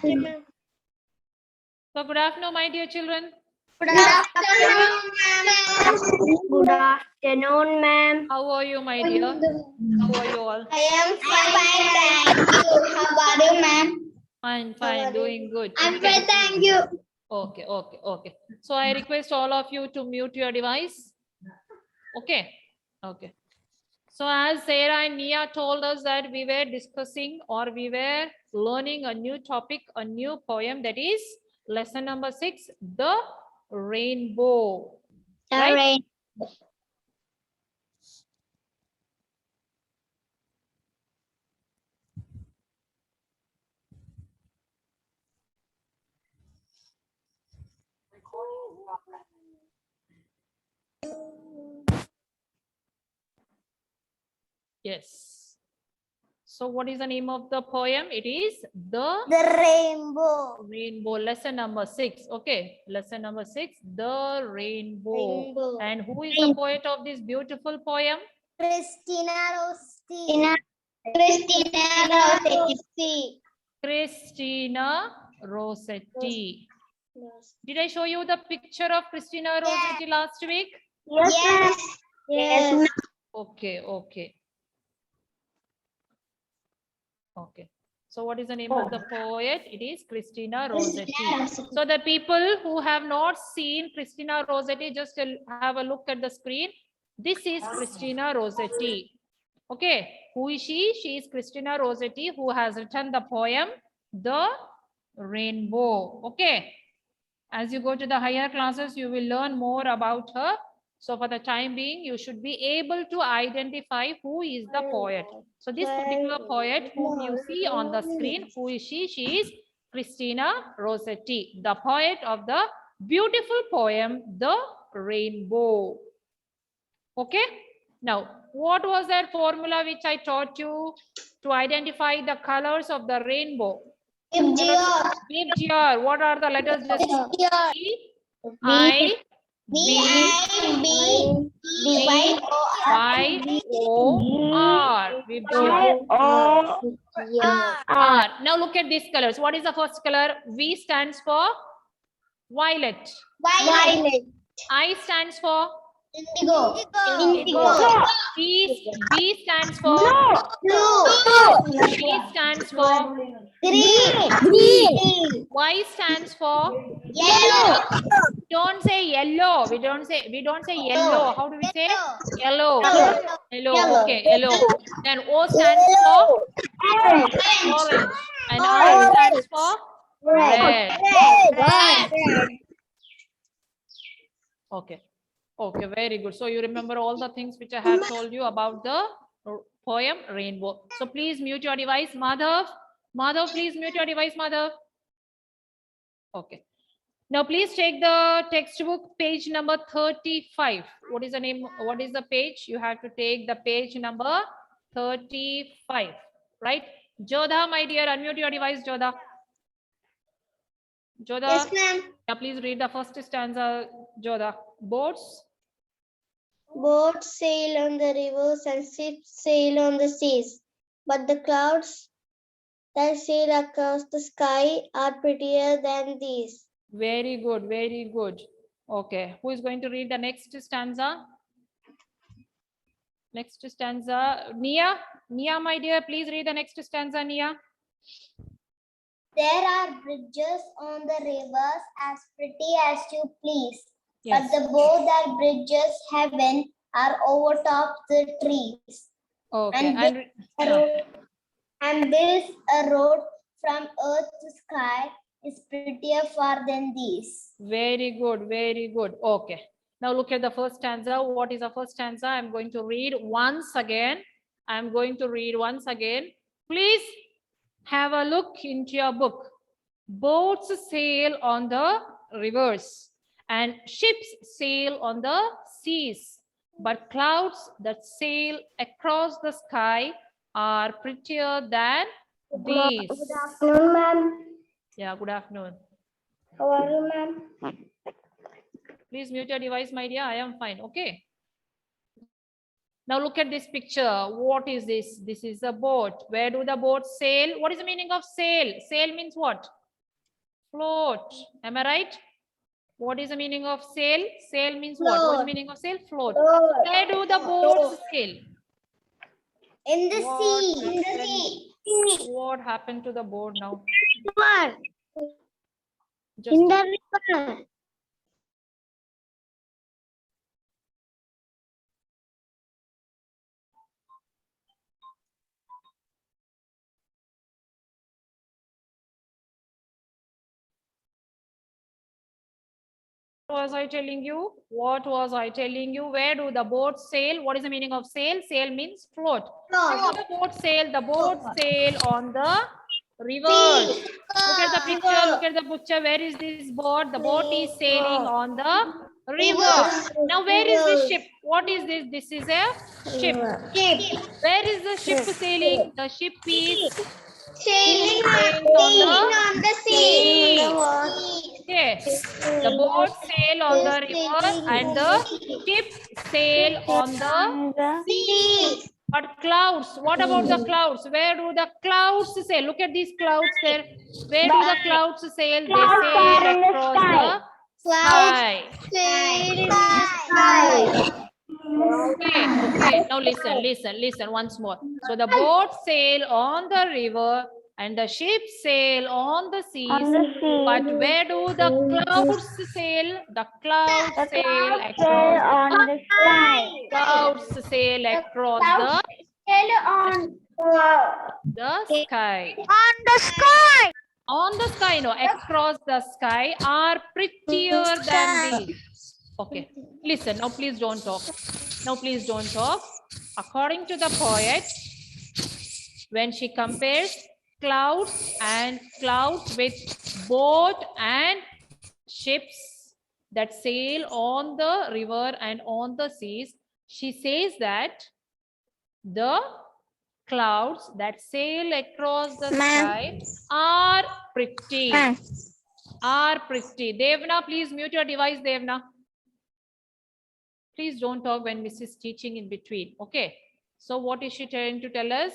So good afternoon, my dear children. Good afternoon, ma'am. Good afternoon, ma'am. How are you, my dear? How are you all? I am fine, thank you. How are you, ma'am? Fine, How are fine, you? doing good. I'm Okay. fine, thank you. Okay. So I request all of you to mute your device. Okay. So as Sarah and Nia told us that we were discussing or we were learning a new topic, a new poem, that is lesson number 6, The Rainbow. Right? Yes. So what is the name of the poem? It is The Rainbow. Rainbow. Lesson number 6. Okay. Lesson number 6, The Rainbow. And who is the poet of this beautiful poem? Christina Rossetti. Christina Rossetti. Christina Rossetti. Did I show you the picture of Christina Rossetti last week? Yes. Yes. Okay. So what is the name of the poet? It is Christina Rossetti. So the people who have not seen Christina Rossetti, just have a look at the screen. This is Christina Rossetti. Okay, who is she? She is Christina Rossetti, who has written the poem The Rainbow. Okay, as you go to the higher classes, you will learn more about her. So for the time being, you should be able to identify who is the poet. So this particular poet whom you see on the screen, who is she? She is Christina Rossetti, the poet of the beautiful poem, The Rainbow. Okay. Now, what was that formula which I taught you to identify the colors of the rainbow? Vibgyor. What are the letters? Just C, I, B, G, Y, O, R. Vibgyor. R. Now look at these colors. What is the first color? V stands for violet. Violet. I stands for Indigo. B stands for Blue. C stands for Green. Y stands for Yellow. don't say yellow. We don't say yellow. How do we say yellow? Yellow. Okay, yellow. Then O stands for orange. And R stands for red. Okay, very good. So you remember all the things which I have told you about the poem Rainbow. So please mute your device, Madhav. Madhav, please mute your device, Madhav. Okay. Now please take the textbook page number 35. What is the name? What is the page? You have to take the page number 35, right? Jodha, my dear, unmute your device, Jodha. Jodha. Yes, ma'am. Yeah, please read the first stanza, Jodha. Boats sail on the rivers and ships sail on the seas, but the clouds that sail across the sky are prettier than these. Very good, very good. Okay, who is going to read the next stanza? Next stanza, Nia. Nia, my dear, please read the next stanza, Nia. There are bridges on the rivers as pretty as you please, Yes. but the boat that bridges heaven are overtop the trees. Okay, And builds a road from earth to sky is prettier far than these. very good, very good. Okay. Now look at the first stanza. What is the first stanza? I'm going to read once again. Please have a look into your book. Boats sail on the rivers and ships sail on the seas, but clouds that sail across the sky are prettier than these. Good afternoon, ma'am. Yeah, good afternoon. How are you, ma'am? Please mute your device, my dear. I am fine. Okay. Now look at this picture. What is this? This is a boat. Where do the boats sail? What is the meaning of sail? Sail means what? Float. Am I right? What is the meaning of sail? Sail means what? What is the meaning of sail? Float. Where do the boats sail? In the What sea. In the happened? sea. What happened to the boat now? River. Just In the river. was I telling you? What was I telling you? Where do the boats sail? What is the meaning of sail? Sail means float. Where do the boats sail? The boats sail on the river. Look at the picture. Look at the picture. Where is this boat? The boat is sailing on the river. Now, where is the ship? What is this? This is a ship. Where is the ship sailing? The ship is Sailing on the sea. Okay. The boat sail on the river and the ship sail on the sea. but clouds. What about the clouds? Where do the clouds sail? Look at these clouds there. Where do the clouds sail? They sail across the sky. Sail in the sky. Okay. Now listen once more. So the boat sail on the river and the ship sail on the seas. But where do the clouds sail? The clouds sail across on the sky. clouds sail across Sail on the sky. the sky. On the sky, no, across the sky are prettier than these. Okay, listen, now please don't talk. Now please don't talk. According to the poet, when she compares clouds with boat and ships that sail on the river and on the seas, she says that the clouds that sail across the sky are pretty. Are pretty. Devna, please mute your device, Devna. Please don't talk when Mrs. is teaching in between. Okay. So what is she trying to tell us?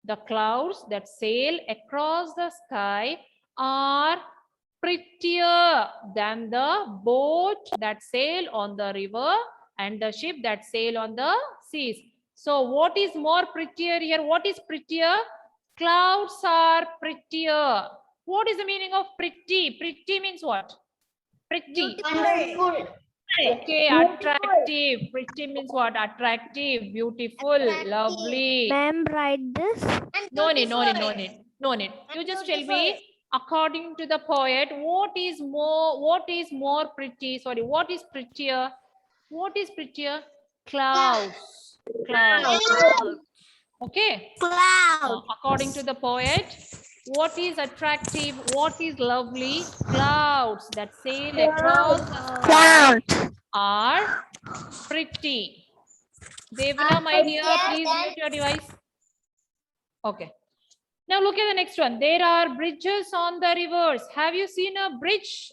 The clouds that sail across the sky are prettier than the boat that sail on the river and the ship that sail on the seas. So what is more prettier here? What is prettier? Clouds are prettier. What is the meaning of pretty? Pretty means what? Pretty. Okay, attractive. Pretty means what? Attractive, beautiful, lovely. Ma'am, write this. No need. You just tell me, according to the poet, what is more pretty? Sorry, what is prettier? What is prettier? Clouds. Okay. According to the poet, what is attractive? What is lovely? Clouds that sail across the sky are pretty. Devana, my dear, please mute your device. Okay. Now look at the next one. There are bridges on the rivers. Have you seen a bridge?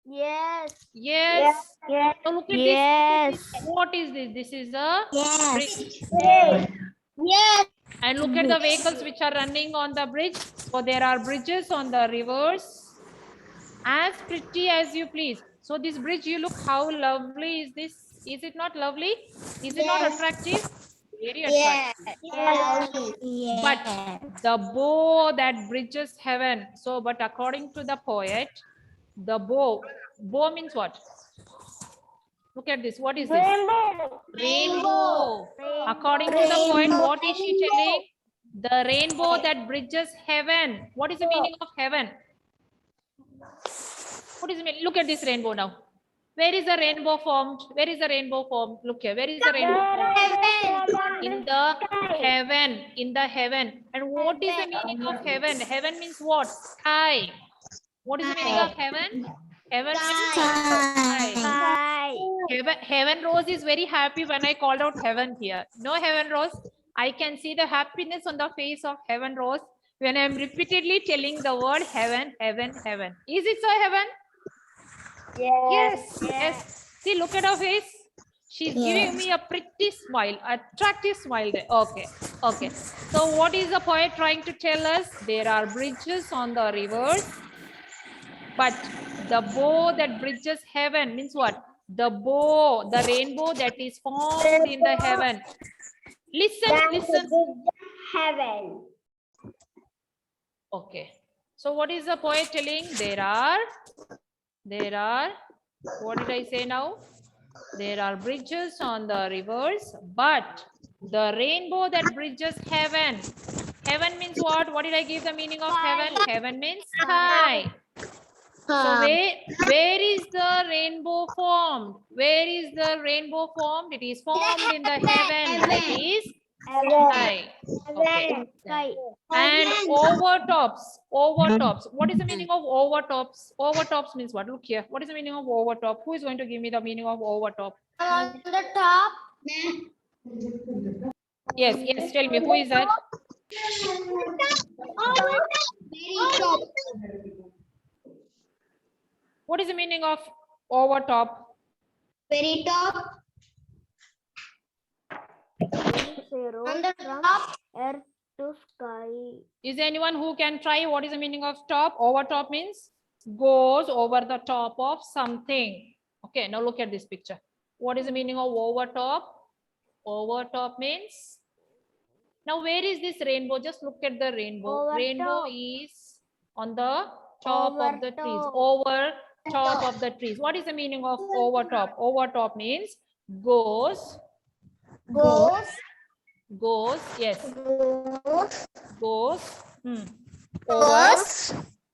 Yes. Yes. Yes. So look at Yes. this. What is this? This is a bridge. Yes. And look at the vehicles which are running on the bridge. So there are bridges on the rivers. As pretty as you please. So this bridge, you look how lovely is this? Is it not lovely? Is it not attractive? Very attractive. But the bow that bridges heaven. So, but according to the poet, the bow means what? Look at this. What is this? Rainbow. According to the poet, what is she telling? The rainbow that bridges heaven. What is the meaning of heaven? What is the meaning? Look at this rainbow now. Where is the rainbow formed? Where is the rainbow formed? Look here. Where is the rainbow formed? In the heaven. In the heaven. And what is the meaning of heaven? Heaven means what? Sky. What is the meaning of heaven? Heaven means sky. Heaven Rose is very happy when I called out heaven here. No, Heaven Rose. I can see the happiness on the face of Heaven Rose when I am repeatedly telling the word heaven, heaven, heaven. Is it so, Heaven? Yes. See, look at her face. She's giving me a pretty smile, attractive smile there. Okay. So what is the poet trying to tell us? There are bridges on the rivers But the bow that bridges heaven means what? The bow, the rainbow that is formed in the heaven. Listen, listen. Heaven. Okay. So what is the poet telling? There are, what did I say now? There are bridges on the rivers, but the rainbow that bridges heaven. Heaven means what? What did I give the meaning of heaven? Heaven means sky. So where is the rainbow formed? Where is the rainbow formed? It is formed in the heaven. That is sky. Okay. Sky. And overtops. Overtops. What is the meaning of overtops? Overtops means what? Look here. What is the meaning of overtop? Who is going to give me the meaning of overtop? On the top. Yes, yes. Tell me, who is that? Very top. What is the meaning of overtop? Very top. Zero On the from top. earth to sky. Is there anyone who can try? What is the meaning of top? Overtop means goes over the top of something. Okay, now look at this picture. What is the meaning of overtop? Overtop means, now where is this rainbow? Just look at the rainbow. Overtop. Rainbow is on the top of the trees. Overtop. Over top of the trees. What is the meaning of overtop? Overtop means goes, yes, goes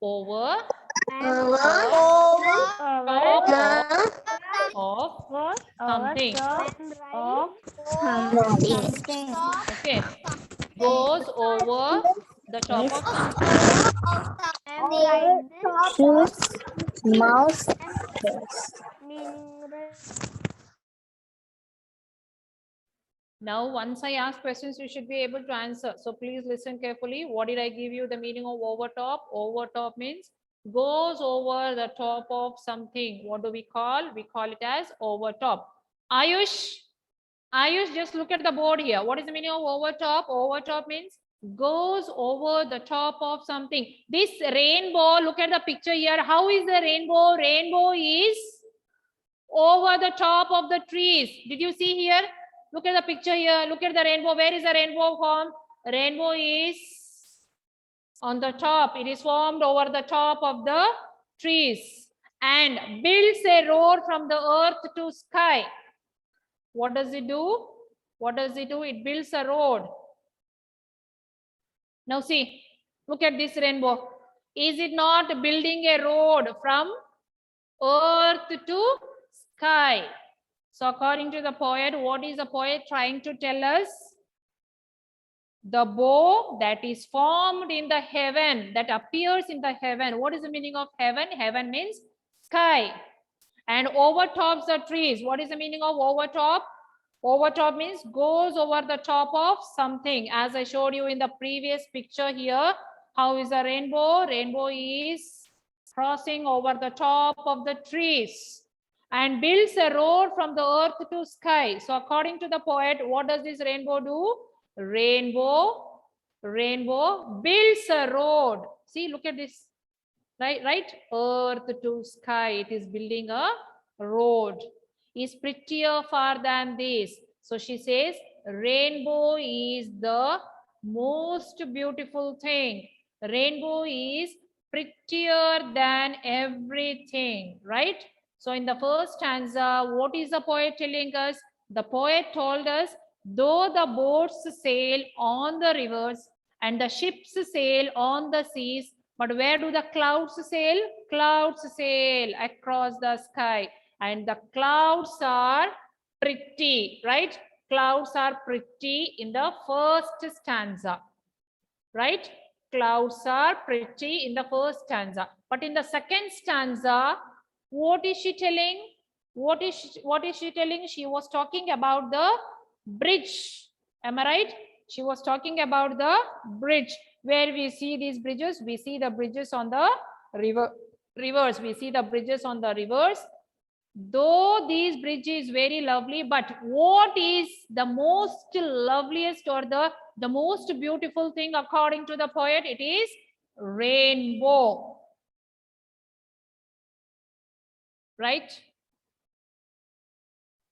over top of something. Okay, goes over the top of something. Mouse. Now, once I ask questions, you should be able to answer. So please listen carefully. What did I give you the meaning of overtop? Overtop means goes over the top of something. What do we call? We call it as overtop. Ayush, just look at the board here. What is the meaning of overtop? Overtop means goes over the top of something. This rainbow, look at the picture here. How is the rainbow? Rainbow is over the top of the trees. Did you see here? Look at the picture here. Look at the rainbow. Where is the rainbow formed? Rainbow is on the top. It is formed over the top of the trees and builds a road from the earth to sky. What does it do? What does it do? It builds a road. Now see, look at this rainbow. Is it not building a road from earth to sky? So according to the poet, what is the poet trying to tell us? The bow that is formed in the heaven, that appears in the heaven. What is the meaning of heaven? Heaven means sky. And overtops the trees. What is the meaning of overtop? Overtop means goes over the top of something. As I showed you in the previous picture here, how is a rainbow? Rainbow is crossing over the top of the trees and builds a road from the earth to sky. So according to the poet, what does this rainbow do? Rainbow builds a road. See, look at this. Right? Earth to sky. It is building a road. Is prettier far than this. So she says, rainbow is the most beautiful thing. Rainbow is prettier than everything, right? So in the first stanza, what is the poet telling us? The poet told us, though the boats sail on the rivers and the ships sail on the seas, but where do the clouds sail? Clouds sail across the sky. And the clouds are pretty, right? Clouds are pretty in the first stanza, right? Clouds are pretty in the first stanza. But in the second stanza, what is she telling? What is she telling? She was talking about the bridge. Am I right? She was talking about the bridge. Where we see these bridges, we see the bridges on the rivers. We see the bridges on the rivers. Though these bridges very lovely, but what is the most loveliest or the most beautiful thing according to the poet? It is rainbow. right?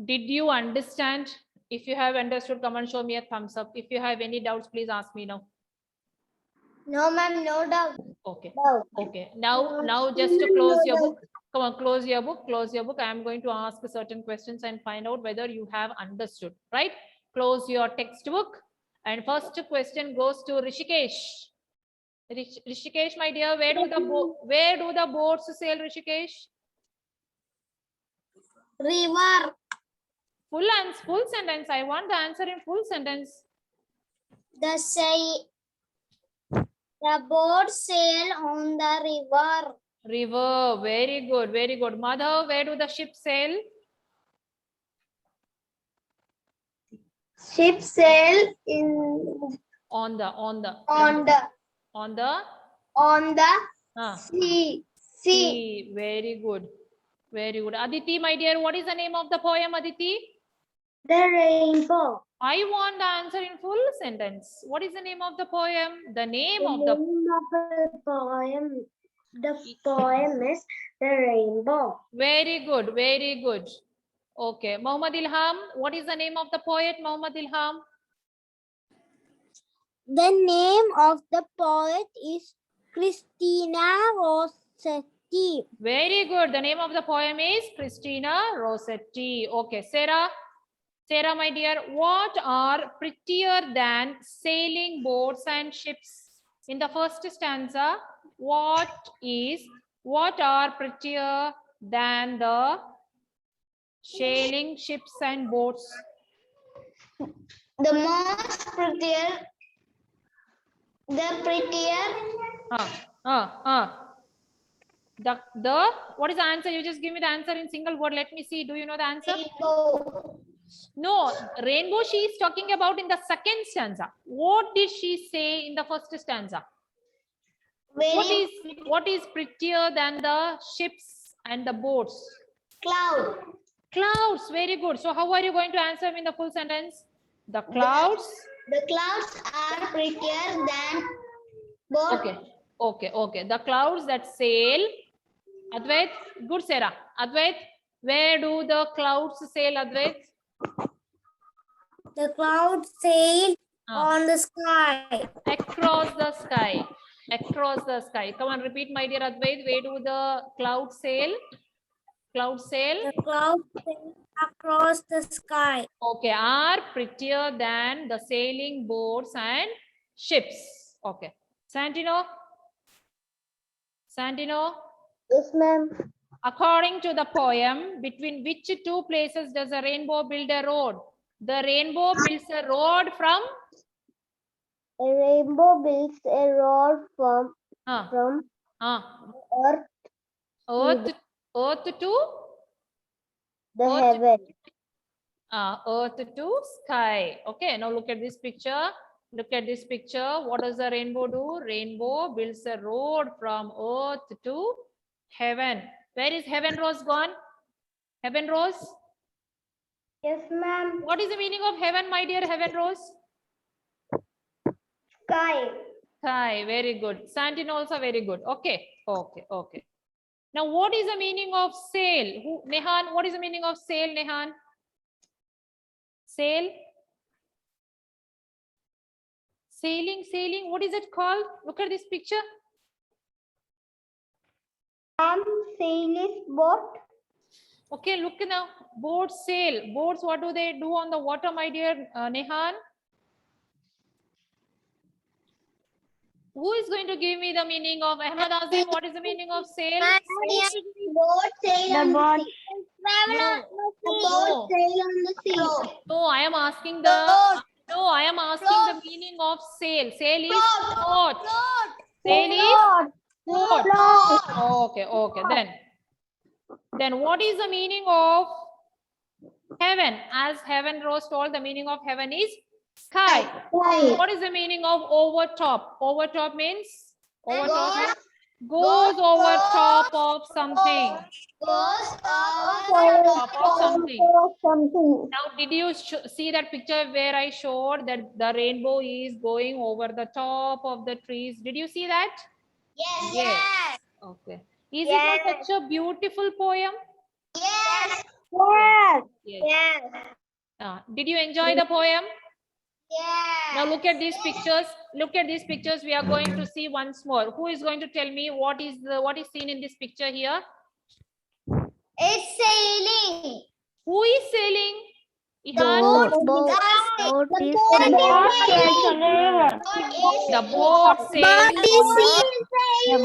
Did you understand? If you have understood, come and show me a thumbs up. If you have any doubts, please ask me now. No, ma'am, no doubt. Okay. No. Okay. Now just to close your book. Come on, close your book. Close your book. I am going to ask certain questions and find out whether you have understood. Right? Close your textbook. And first question goes to Rishikesh. Rishikesh, my dear, where do the boats sail, Rishikesh? River. Full sentence. I want the answer in full sentence. The boat sail on the river. River. Very good. Very good. Mother, where do the ships sail? Ship sail in On the sea. sea. Very good. Very good. Aditi, my dear, what is the name of the poem, Aditi? The rainbow. I want the answer in full sentence. What is the name of the poem? The name of the poem. The poem is The Rainbow. Very good. Very good. Okay. Muhammad Ilham, what is the name of the poet, Muhammad Ilham? The name of the poet is Christina Rossetti. Very good. The name of the poem is Christina Rossetti. Okay. Sarah, my dear, what are prettier than sailing boats and ships? In the first stanza, what are prettier than the sailing ships and boats? The most prettier. The prettier. The what is the answer? You just give me the answer in single word. Let me see. Do you know the answer? Rainbow. No, rainbow she is talking about in the second stanza. What did she say in the first stanza? What is prettier than the ships and the boats? Cloud. Clouds. Very good. So how are you going to answer in the full sentence? The clouds. The clouds are prettier than boats. Okay. The clouds that sail. Advait, good Sarah. Advait, where do the clouds sail, Advait? The clouds sail on the sky. Across the sky. Across the sky. Come on, repeat, my dear Advait. Where do the clouds sail? Clouds sail? The clouds sail across the sky. Okay, are prettier than the sailing boats and ships. Okay. Santino? Yes, ma'am. According to the poem, between which two places does a rainbow build a road? The rainbow builds a road from? A rainbow builds a road from earth to the heaven. Earth to sky. Okay, now look at this picture. Look at this picture. What does the rainbow do? Rainbow builds a road from earth to heaven. Where is Heaven Rose gone? Heaven Rose? Yes, ma'am. What is the meaning of heaven, my dear Heaven Rose? Sky. Sky. Very good. Santino also very good. Okay. Now, what is the meaning of sail? Nehan, what is the meaning of sail, Nehan? Sail? Sailing. What is it called? Look at this picture. Sail is boat. Okay, look now. Boats sail. Boats, what do they do on the water, my dear Nehan? Who is going to give me the meaning of Ahmad Azim? What is the meaning of sail? Boat sail on the sea. Boat sail on the sea. No, I am asking the meaning of sail. Sail is boat. Sail is boat. Okay. Then what is the meaning of heaven? As Heaven Rose told, the meaning of heaven is sky. What is the meaning of overtop? Overtop means goes over top of something. Now, did you see that picture where I showed that the rainbow is going over the top of the trees? Did you see that? Yes. Okay. Is it not such a beautiful poem? Yes. Yes. Yes. Did you enjoy the poem? Yes. Now look at these pictures. Look at these pictures. We are going to see once more. Who is going to tell me what is seen in this picture here? It's sailing. Who is sailing? The Ihan? boat is The boat sails on the.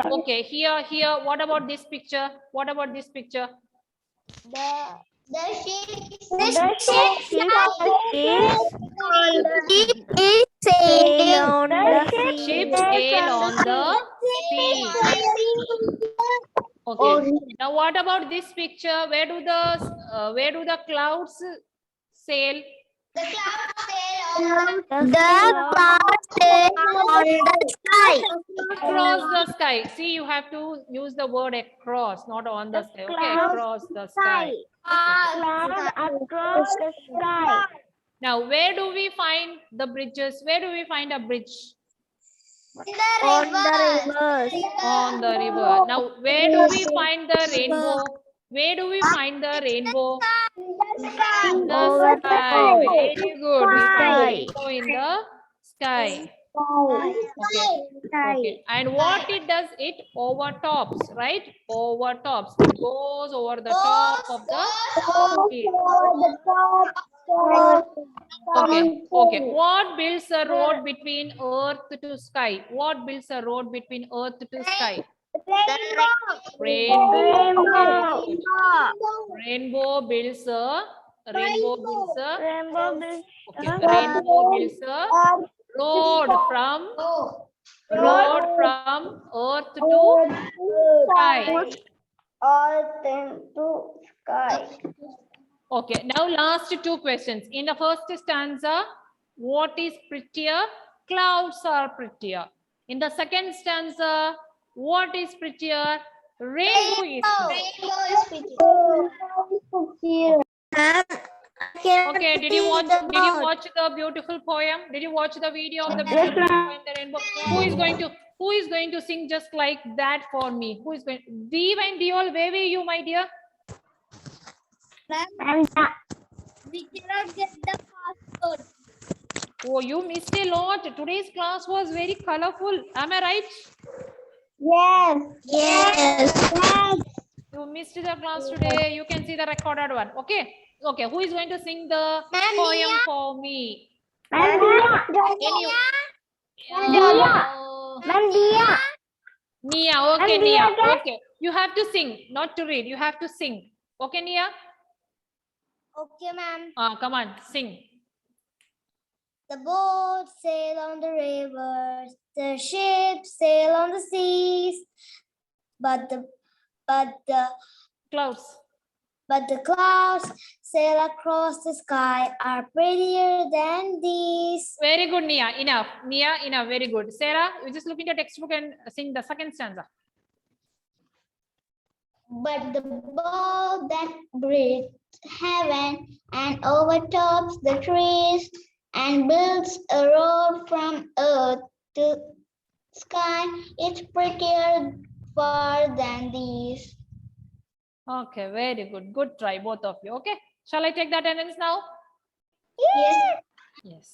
the Okay, here. What about this picture? What about this picture? The ship is sailing on the Ship sail on the sea. Okay. Now what about this picture? Where do the clouds sail? The clouds sail on the sky. Across the sky. See, you have to use the word across, not on the sky. Okay, across the sky. Across the sky. Now, where do we find the bridges? Where do we find a bridge? On the rivers. On the river. Now, where do we find the rainbow? Where do we find the rainbow? In the Over the sky. sky. Very good. We find the Sky. rainbow in the sky. Okay. And what it does, it overtops, right? Overtops. It goes over the top of the hill. Okay. What builds a road between earth to sky? What builds a road between earth to sky? Rainbow. Rainbow builds a road from earth to sky. Okay, now last two questions. In the first stanza, what is prettier? Clouds are prettier. In the second stanza, what is prettier? Rainbow is prettier. Okay, did you watch the beautiful poem? Did you watch the video of the beautiful poem, the rainbow? Who is going to sing just like that for me? Who is going? Deep and Diol, where were you, my dear? We cannot get the passport. Oh, you missed a lot. Today's class was very colorful. Am I right? Yes. You missed the class today. You can see the recorded one. Okay. Okay. Who is going to sing the poem for me? Any- Nia. Okay, Nia. Okay. You have to sing, not to read. You have to sing. Okay, Nia? Okay, ma'am. Come on, sing. The boats sail on the rivers, the ships sail on the seas, but the Clouds. clouds sail across the sky are prettier than these. Very good, Nia. Enough. Nia, enough. Very good. Sarah, you just look in the textbook and sing the second stanza. But the boat that breathes heaven and overtops the trees and builds a road from earth to sky, it's prettier far than these. Okay, very good. Good try, both of you. Okay. Shall I take the attendance now? Yes. Yes.